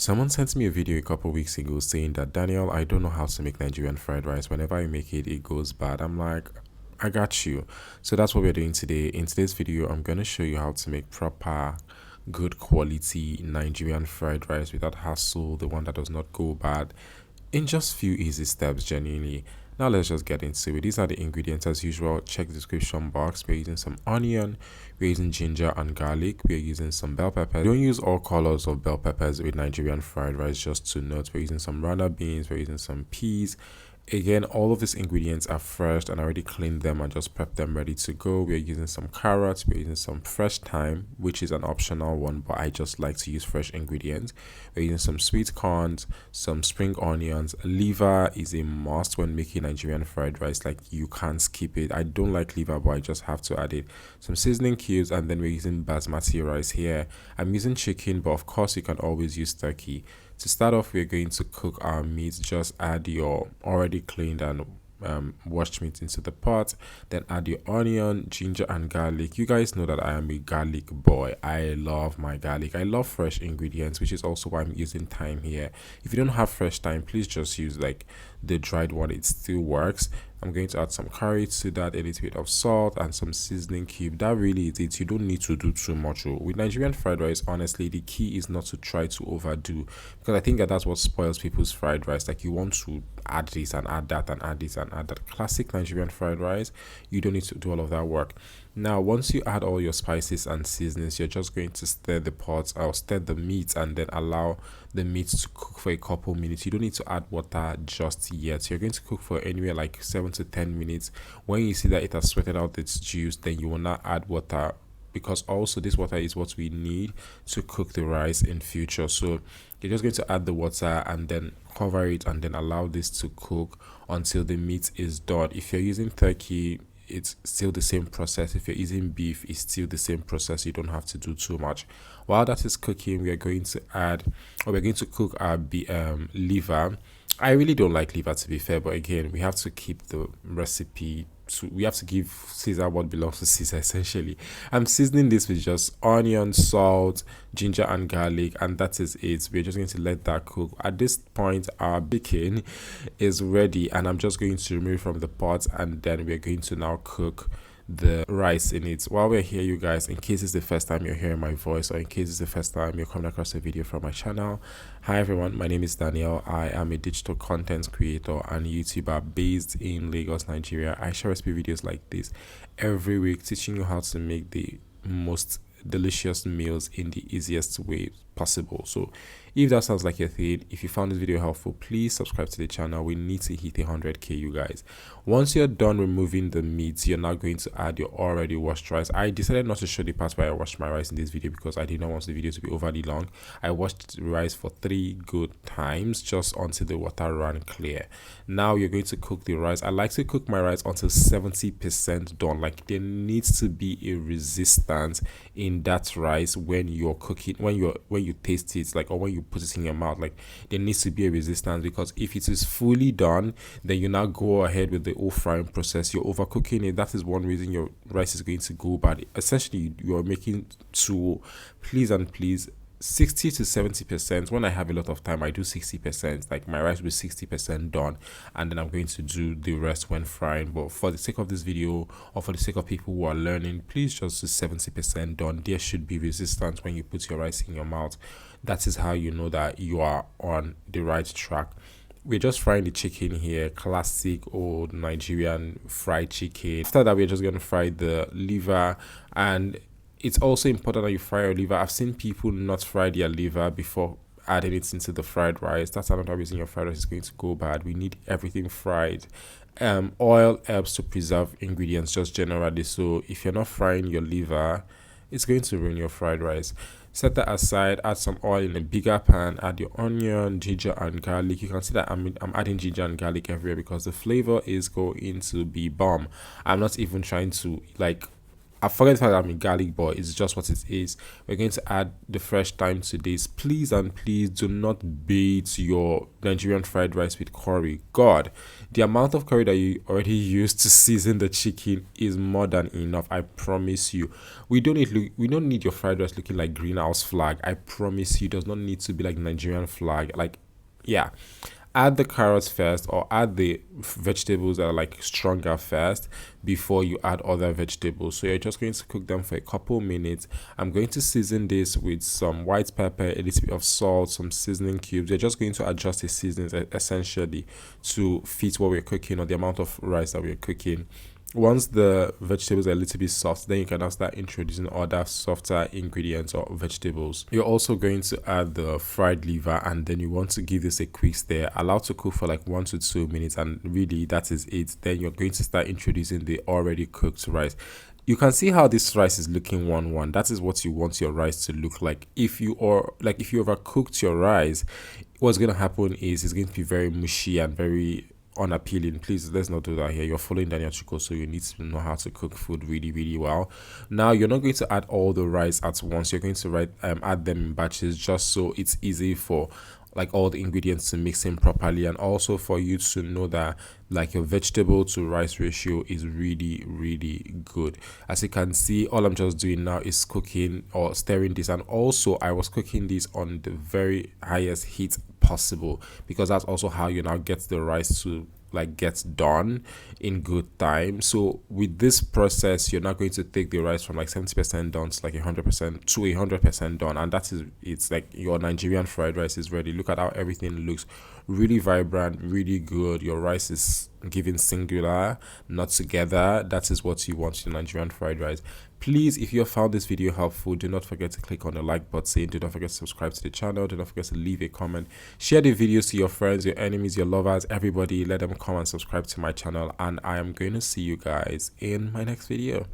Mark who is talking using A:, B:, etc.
A: Someone sent me a video a couple weeks ago saying that, Daniel, I don't know how to make Nigerian fried rice. Whenever I make it, it goes bad. I'm like, I got you. So that's what we're doing today. In today's video, I'm going to show you how to make proper, good quality Nigerian fried rice without hassle, the one that does not go bad, in just few easy steps, genuinely. Now let's just get into it. These are the ingredients as usual. Check the description box. We're using some onion, we're using ginger and garlic, we're using some bell peppers. Don't use all colors of bell peppers with Nigerian fried rice, just to note. We're using some runner beans, we're using some peas. Again, all of these ingredients are fresh and I already cleaned them and just prepped them ready to go. We're using some carrots, we're using some fresh thyme, which is an optional one, but I just like to use fresh ingredients. We're using some sweet corns, some spring onions. Liver is a must when making Nigerian fried rice. Like, you can't skip it. I don't like liver, but I just have to add it. Some seasoning cubes, and then we're using basmati rice here. I'm using chicken, but of course you can always use turkey. To start off, we're going to cook our meat. Just add your already cleaned and washed meat into the pot, then add your onion, ginger and garlic. You guys know that I am a garlic boy. I love my garlic. I love fresh ingredients, which is also why I'm using thyme here. If you don't have fresh thyme, please just use like the dried one. It still works. I'm going to add some curry to that, a little bit of salt and some seasoning cube. That really is it. You don't need to do too much. With Nigerian fried rice, honestly, the key is not to try to overdo, because I think that's what spoils people's fried rice. Like, you want to add this and add that and add this and add that. Classic Nigerian fried rice, you don't need to do all of that work. Now, once you add all your spices and seasonings, you're just going to stir the pot or stir the meat and then allow the meat to cook for a couple minutes. You don't need to add water just yet. You're going to cook for anywhere like 7 to 10 minutes. When you see that it has sweated out its juice, then you will not add water, because also this water is what we need to cook the rice in future. So you're just going to add the water and then cover it and then allow this to cook until the meat is done. If you're using turkey, it's still the same process. If you're using beef, it's still the same process. You don't have to do too much. While that is cooking, we're going to cook our liver. I really don't like liver, to be fair, but again, we have to keep the recipe. We have to give Caesar what belongs to Caesar, essentially. I'm seasoning this with just onion, salt, ginger and garlic, and that is it. We're just going to let that cook. At this point, our bacon is ready, and I'm just going to remove from the pot, and then we're going to now cook the rice in it. While we're here, you guys, in case it's the first time you're hearing my voice, or in case it's the first time you're coming across a video from my channel, hi everyone, my name is Daniel. I am a digital content creator and YouTuber based in Lagos, Nigeria. I share recipe videos like this every week, teaching you how to make the most delicious meals in the easiest way possible. So if that sounds like your thing, if you found this video helpful, please subscribe to the channel. We need to hit 100k, you guys. Once you're done removing the meat, you're now going to add your already washed rice. I decided not to show the part where I washed my rice in this video because I did not want the video to be overly long. I washed the rice for 3 good times just until the water ran clear. Now you're going to cook the rice. I like to cook my rice until 70% done. Like, there needs to be a resistance in that rice when you're cooking, when you taste it, like, or when you put it in your mouth. Like, there needs to be a resistance, because if it is fully done, then you now go ahead with the whole frying process. You're overcooking it. That is one reason your rice is going to go bad. Essentially, you are making two. Please and please, 60 to 70%. When I have a lot of time, I do 60%. Like, my rice will be 60% done, and then I'm going to do the rest when frying. But for the sake of this video, or for the sake of people who are learning, please just do 70% done. There should be resistance when you put your rice in your mouth. That is how you know that you are on the right track. We're just frying the chicken here, classic old Nigerian fried chicken. After that, we're just going to fry the liver, and it's also important that you fry your liver. I've seen people not fry their liver before adding it into the fried rice. That's another reason your fried rice is going to go bad. We need everything fried. Oil helps to preserve ingredients just generally. So if you're not frying your liver, it's going to ruin your fried rice. Set that aside. Add some oil in a bigger pan. Add your onion, ginger and garlic. You can see that I'm adding ginger and garlic everywhere because the flavor is going to be bomb. I'm not even trying to like I forget the fact that I'm a garlic boy. It's just what it is. We're going to add the fresh thyme to this. Please and please do not bait your Nigerian fried rice with curry. God, the amount of curry that you already used to season the chicken is more than enough. I promise you. We don't need your fried rice looking like greenhouse flag. I promise you, it does not need to be like Nigerian flag. Like, yeah, add the carrots first, or add the vegetables that are like stronger first before you add other vegetables. So you're just going to cook them for a couple minutes. I'm going to season this with some white pepper, a little bit of salt, some seasoning cubes. You're just going to adjust the seasonings essentially to fit what we're cooking or the amount of rice that we're cooking. Once the vegetables are a little bit soft, then you can now start introducing other softer ingredients or vegetables. You're also going to add the fried liver, and then you want to give this a quick stir. Allow to cook for like 1 to 2 minutes, and really that is it. Then you're going to start introducing the already cooked rice. You can see how this rice is looking 1-1. That is what you want your rice to look like. If you overcooked your rice, what's going to happen is it's going to be very mushy and very unappealing. Please, let's not do that here. You're following Daniel Chuko, so you need to know how to cook food really, really well. Now, you're not going to add all the rice at once. You're going to add them in batches, just so it's easy for like all the ingredients to mix in properly, and also for you to know that like your vegetable to rice ratio is really, really good. As you can see, all I'm just doing now is cooking or stirring this, and also I was cooking this on the very highest heat possible, because that's also how you now get the rice to like get done in good time. So with this process, you're not going to take the rice from like 70% done to like 100% to 100% done, and that is, it's like your Nigerian fried rice is ready. Look at how everything looks, really vibrant, really good. Your rice is given singular, not together. That is what you want in Nigerian fried rice. Please, if you have found this video helpful, do not forget to click on the like button. Do not forget to subscribe to the channel. Do not forget to leave a comment. Share the videos to your friends, your enemies, your lovers, everybody. Let them come and subscribe to my channel, and I am going to see you guys in my next video.